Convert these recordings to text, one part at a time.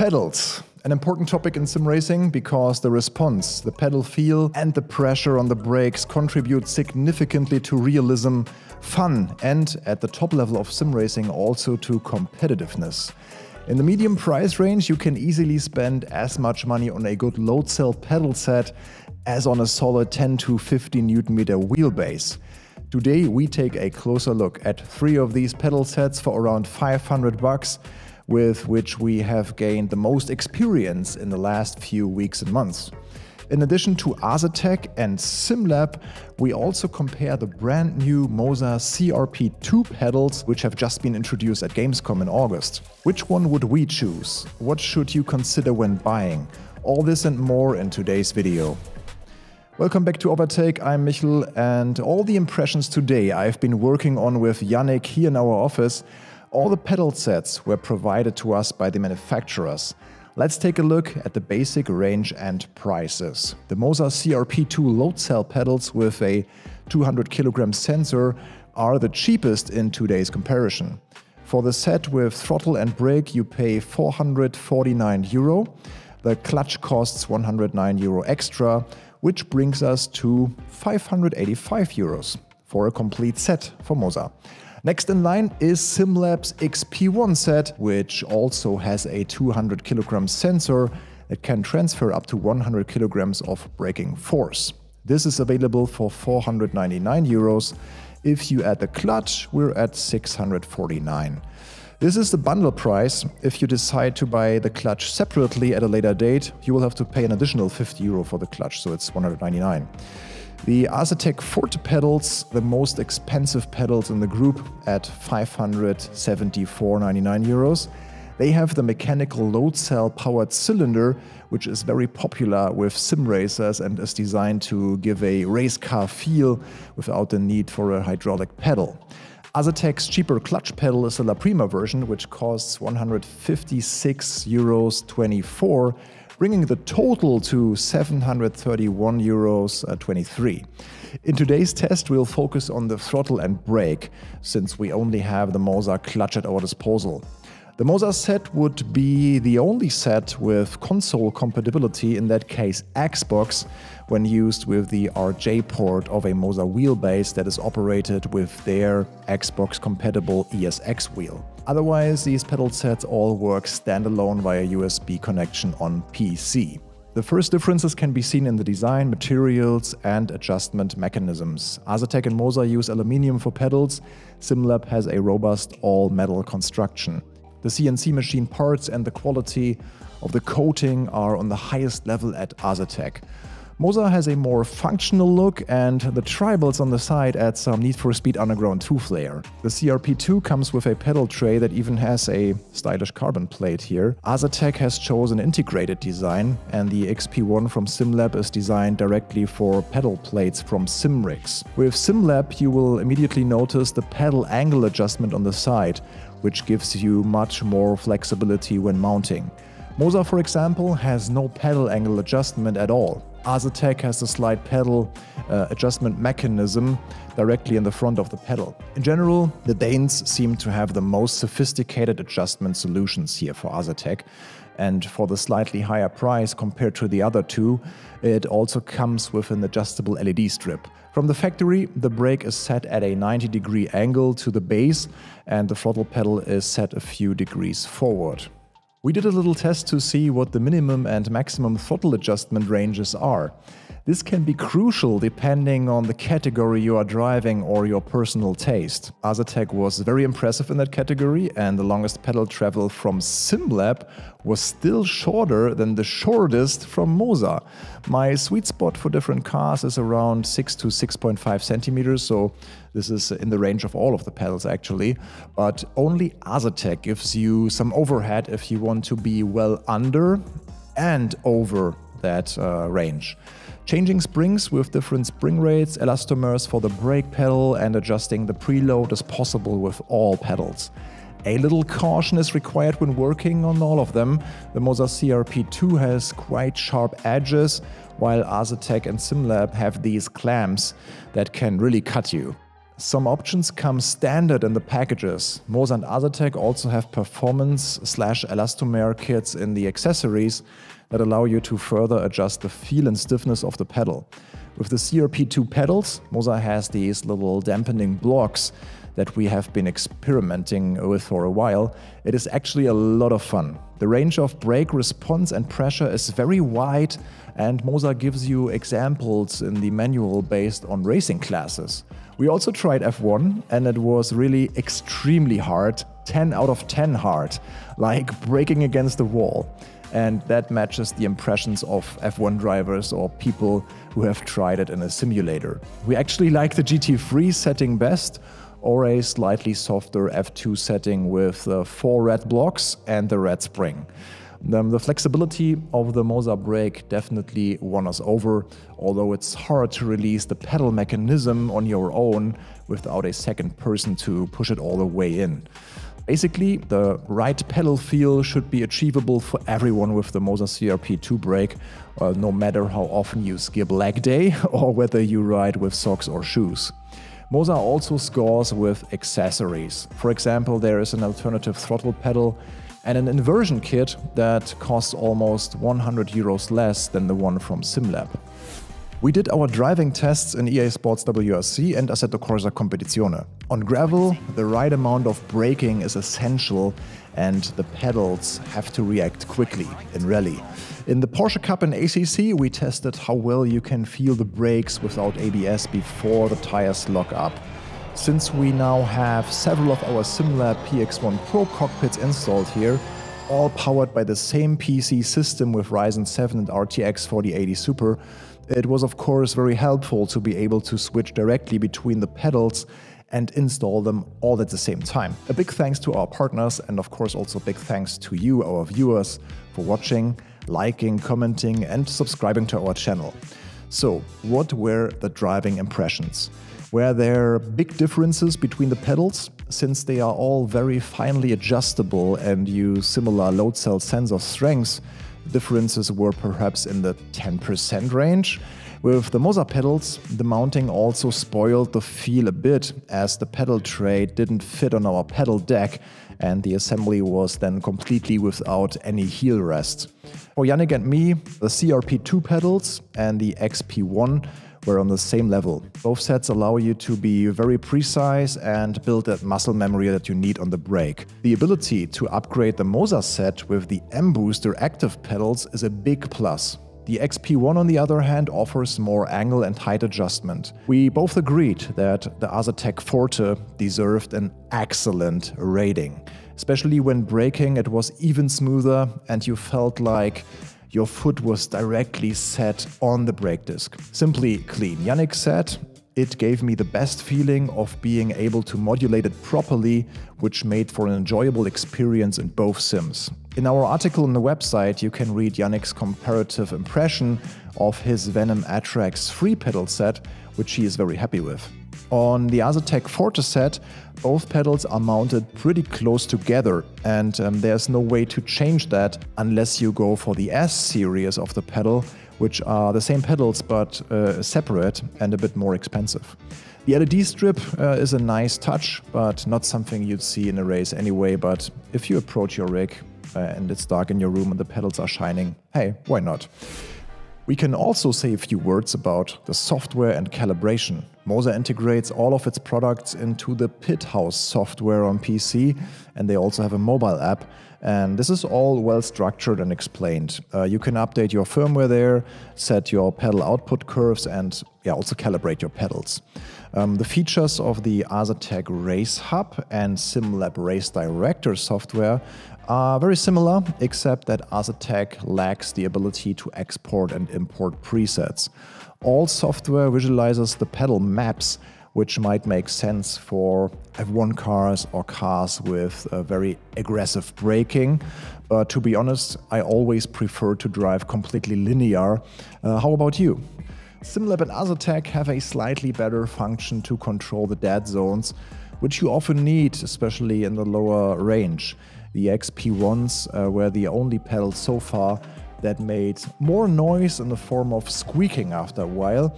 Pedals. An important topic in sim racing because the response, the pedal feel and the pressure on the brakes contribute significantly to realism, fun and, at the top level of sim racing, also to competitiveness. In the medium price range you can easily spend as much money on a good load cell pedal set as on a solid 10 to 15 Nm wheelbase. Today we take a closer look at 3 of these pedal sets for around $500, with which we have gained the most experience in the last few weeks and months. In addition to Asetek and Sim-Lab, we also compare the brand new MOZA CRP2 pedals, which have just been introduced at Gamescom in August. Which one would we choose? What should you consider when buying? All this and more in today's video. Welcome back to Overtake, I'm Michel, and all the impressions today I've been working on with Yannick here in our office. All the pedal sets were provided to us by the manufacturers. Let's take a look at the basic range and prices. The MOZA CRP2 load cell pedals with a 200 kg sensor are the cheapest in today's comparison. For the set with throttle and brake you pay €449. The clutch costs €109 extra, which brings us to €585 for a complete set for MOZA. Next in line is Sim-Lab's XP1 set, which also has a 200 kg sensor that can transfer up to 100 kg of braking force. This is available for €499. If you add the clutch, we're at $649. This is the bundle price. If you decide to buy the clutch separately at a later date, you will have to pay an additional €50 for the clutch, so it's $199. The Asetek Forte pedals, the most expensive pedals in the group, at €574.99. They have the mechanical load cell powered cylinder, which is very popular with sim racers and is designed to give a race car feel without the need for a hydraulic pedal. Asetek's cheaper clutch pedal is the La Prima version, which costs €156.24, bringing the total to €731.23. In today's test we'll focus on the throttle and brake, since we only have the MOZA clutch at our disposal. The MOZA set would be the only set with console compatibility, in that case Xbox, when used with the RJ port of a MOZA wheelbase that is operated with their Xbox compatible ESX wheel. Otherwise, these pedal sets all work standalone via USB connection on PC. The first differences can be seen in the design, materials and adjustment mechanisms. Asetek and MOZA use aluminium for pedals. Sim-Lab has a robust all-metal construction. The CNC machine parts and the quality of the coating are on the highest level at Asetek. MOZA has a more functional look, and the tribals on the side add some Need for Speed Underground 2 flair. The CRP2 comes with a pedal tray that even has a stylish carbon plate here. Asetek has chosen integrated design, and the XP1 from Sim-Lab is designed directly for pedal plates from Simrix. With Sim-Lab you will immediately notice the pedal angle adjustment on the side, which gives you much more flexibility when mounting. MOZA, for example, has no pedal angle adjustment at all. Asetek has a slide pedal adjustment mechanism directly in the front of the pedal. In general, the Danes seem to have the most sophisticated adjustment solutions here for Asetek, and for the slightly higher price compared to the other two, it also comes with an adjustable LED strip. From the factory, the brake is set at a 90-degree angle to the base, and the throttle pedal is set a few degrees forward. We did a little test to see what the minimum and maximum throttle adjustment ranges are. This can be crucial depending on the category you are driving or your personal taste. Asetek was very impressive in that category, and the longest pedal travel from Sim-Lab was still shorter than the shortest from MOZA. My sweet spot for different cars is around 6 to 6.5 centimeters, so this is in the range of all of the pedals actually, but only Asetek gives you some overhead if you want to be well under and over that range. Changing springs with different spring rates, elastomers for the brake pedal, and adjusting the preload is possible with all pedals. A little caution is required when working on all of them. The MOZA CRP2 has quite sharp edges, while Asetek and Sim-Lab have these clamps that can really cut you. Some options come standard in the packages. MOZA and Asetek also have performance/elastomer kits in the accessories that allow you to further adjust the feel and stiffness of the pedal. With the CRP2 pedals, MOZA has these little dampening blocks that we have been experimenting with for a while. It is actually a lot of fun. The range of brake response and pressure is very wide, and MOZA gives you examples in the manual based on racing classes. We also tried F1 and it was really extremely hard, 10 out of 10 hard, like braking against the wall. And that matches the impressions of F1 drivers or people who have tried it in a simulator. We actually like the GT3 setting best, or a slightly softer F2 setting with 4 red blocks and the red spring. The flexibility of the MOZA brake definitely won us over, although it's hard to release the pedal mechanism on your own without a second person to push it all the way in. Basically, the right pedal feel should be achievable for everyone with the MOZA CRP2 brake, no matter how often you skip leg day or whether you ride with socks or shoes. MOZA also scores with accessories. For example, there is an alternative throttle pedal and an inversion kit that costs almost 100 euros less than the one from SimLab. We did our driving tests in EA Sports WRC and Assetto Corsa Competizione. On gravel, the right amount of braking is essential and the pedals have to react quickly in rally. In the Porsche Cup and ACC, we tested how well you can feel the brakes without ABS before the tires lock up. Since we now have several of our SimLab PX1 Pro cockpits installed here, all powered by the same PC system with Ryzen 7 and RTX 4080 Super, it was of course very helpful to be able to switch directly between the pedals and install them all at the same time. A big thanks to our partners and of course also big thanks to you, our viewers, for watching, liking, commenting and subscribing to our channel. So, what were the driving impressions? Were there big differences between the pedals? Since they are all very finely adjustable and use similar load cell sensor strengths, differences were perhaps in the 10% range. With the MOZA pedals, the mounting also spoiled the feel a bit, as the pedal tray didn't fit on our pedal deck and the assembly was then completely without any heel rest. For Yannick and me, the CRP2 pedals and the XP1 were on the same level. Both sets allow you to be very precise and build that muscle memory that you need on the brake. The ability to upgrade the MOZA set with the M-Booster active pedals is a big plus. The XP1 on the other hand offers more angle and height adjustment. We both agreed that the Asetek Forte deserved an excellent rating. Especially when braking, it was even smoother and you felt like your foot was directly set on the brake disc. Simply clean. Yannick said, "It gave me the best feeling of being able to modulate it properly, which made for an enjoyable experience in both sims." In our article on the website, you can read Yannick's comparative impression of his Venom Atrax 3 pedal set, which he is very happy with. On the Asetek Forte set, both pedals are mounted pretty close together and there's no way to change that unless you go for the S series of the pedal, which are the same pedals but separate and a bit more expensive. The LED strip is a nice touch, but not something you'd see in a race anyway, but if you approach your rig and it's dark in your room and the pedals are shining, hey, why not? We can also say a few words about the software and calibration. MOZA integrates all of its products into the Pit House software on PC, and they also have a mobile app. And this is all well structured and explained. You can update your firmware there, set your pedal output curves, and also calibrate your pedals. The features of the Asetek Race Hub and SimLab Race Director software are very similar, except that Asetek lacks the ability to export and import presets. All software visualizes the pedal maps, which might make sense for F1 cars or cars with very aggressive braking. But to be honest, I always prefer to drive completely linear. How about you? SimLab and Asetek have a slightly better function to control the dead zones, which you often need, especially in the lower range. The XP1s were the only pedals so far that made more noise in the form of squeaking after a while,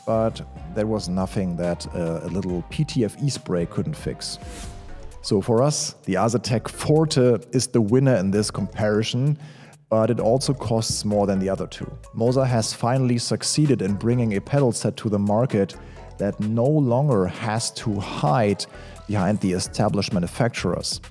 but there was nothing that a little PTFE spray couldn't fix. So for us, the Asetek Forte is the winner in this comparison, but it also costs more than the other two. MOZA has finally succeeded in bringing a pedal set to the market that no longer has to hide behind the established manufacturers.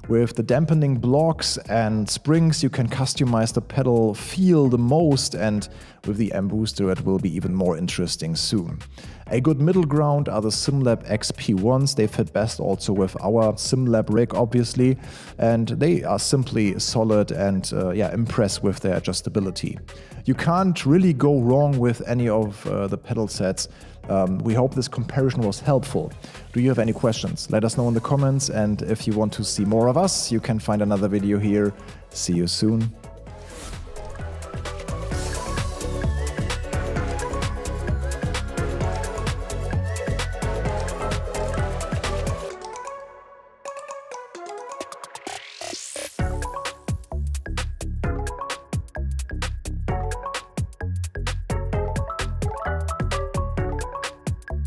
With the dampening blocks and springs, you can customize the pedal feel the most, and with the M booster it will be even more interesting soon. A good middle ground are the Sim-Lab XP1s. They fit best also with our SimLab rig, obviously, and they are simply solid and impress with their adjustability. You can't really go wrong with any of the pedal sets. We hope this comparison was helpful. Do you have any questions? Let us know in the comments, and if you want to see more of us, you can find another video here. See you soon.